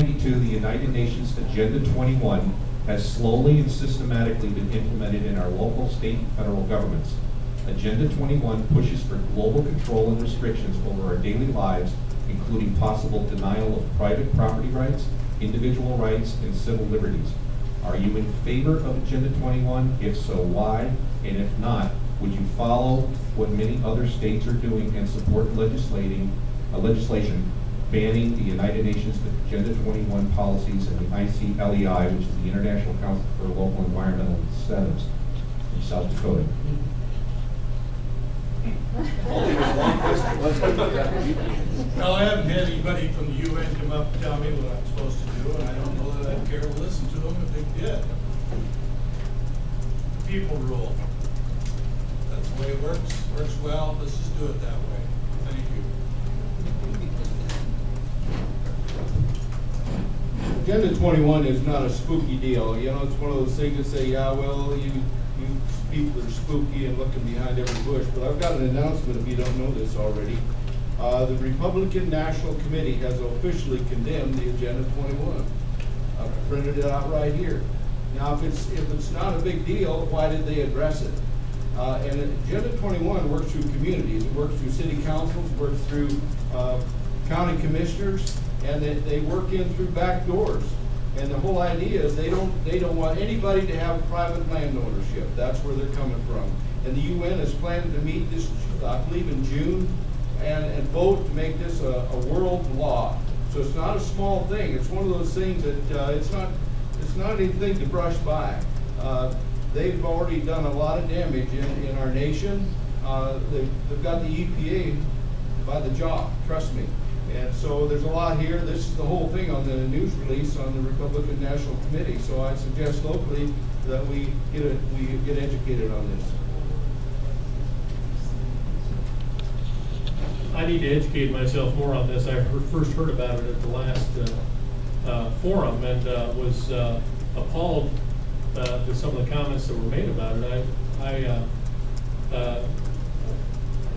1992, the United Nations Agenda 21 has slowly and systematically been implemented in our local, state, and federal governments. Agenda 21 pushes for global control and restrictions over our daily lives, including possible denial of private property rights, individual rights, and civil liberties. Are you in favor of Agenda 21? If so, why? And if not, would you follow what many other states are doing and support legislation banning the United Nations Agenda 21 policies and the ICLEI, which is the International Council for Local Environmental Incentives in South Dakota? Well, I haven't had anybody from the UN come up and tell me what I'm supposed to do, and I don't know that I'd care to listen to them if they did. People rule. That's the way it works. Works well. Let's just do it that way. Thank you. Agenda 21 is not a spooky deal. You know, it's one of those things that say, yeah, well, you people are spooky and looking behind every bush. But I've got an announcement if you don't know this already. The Republican National Committee has officially condemned the Agenda 21. I've printed it out right here. Now, if it's not a big deal, why did they address it? And Agenda 21 works through communities. It works through city councils, works through county commissioners, and they work in through back doors. And the whole idea is they don't want anybody to have private land ownership. That's where they're coming from. And the UN is planning to meet this, I believe, in June, and vote to make this a world law. So it's not a small thing. It's one of those things that it's not anything to brush by. They've already done a lot of damage in our nation. They've got the EPA by the jaw, trust me. And so there's a lot here. This is the whole thing on the news release on the Republican National Committee. So I suggest locally that we get educated on this. I need to educate myself more on this. I first heard about it at the last forum and was appalled to some of the comments that were made about it.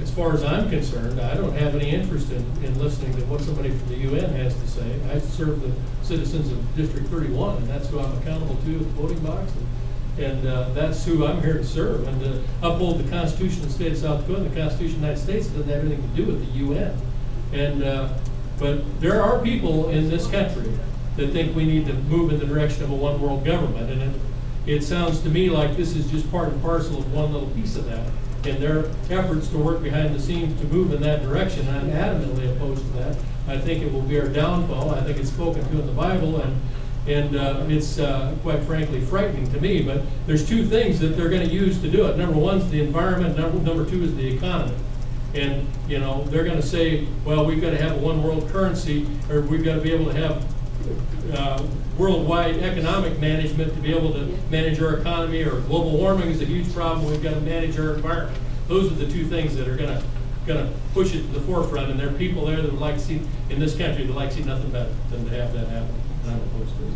As far as I'm concerned, I don't have any interest in listening to what somebody from the UN has to say. I serve the citizens of District 31, and that's who I'm accountable to at the voting box. And that's who I'm here to serve, and to uphold the Constitution of the state of South Dakota. And the Constitution of the United States doesn't have anything to do with the UN. And but there are people in this country that think we need to move in the direction of a one world government, and it sounds to me like this is just part and parcel of one little piece of that. And their efforts to work behind the scenes to move in that direction, I'm adamantly opposed to that. I think it will be our downfall. I think it's spoken to in the Bible, and it's quite frankly frightening to me. But there's two things that they're going to use to do it. Number one is the environment. Number two is the economy. And you know, they're going to say, well, we've got to have a one world currency, or we've got to be able to have worldwide economic management to be able to manage our economy, or global warming is a huge problem. We've got to manage our environment. Those are the two things that are going to push it to the forefront. And there are people there that would like to see, in this country, that would like to see nothing better than to have that happen. And I'm opposed to it.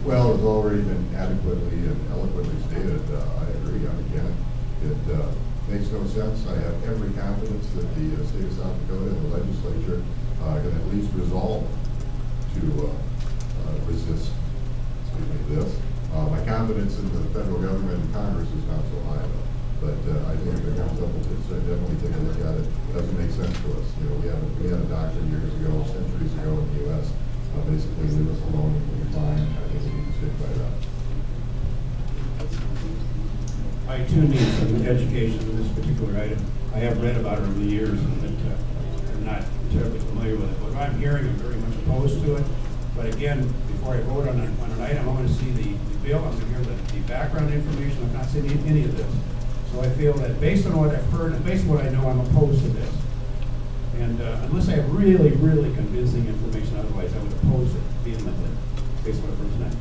Well, it's already been adequately and eloquently stated. I agree. Again, it makes no sense. I have every confidence that the state of South Dakota and the legislature can at least resolve to resist this. My confidence in the federal government and Congress is not so high, though. But I think if it comes up, we'll definitely take a look at it. It doesn't make sense to us. You know, we had a doctor years ago, centuries ago in the U.S. Basically leave us alone and we'll be fine. I think we need to stick by that. I too need some education on this particular item. I have read about it over the years, but I'm not terribly familiar with it. What I'm hearing, I'm very much opposed to it. But again, before I vote on an item, I want to see the bill. I'm going to hear the background information. I'm not seeing any of this. So I feel that based on what I've heard and based on what I know, I'm opposed to this. And unless I have really, really convincing information, otherwise I would oppose it vehemently based on what I've heard tonight.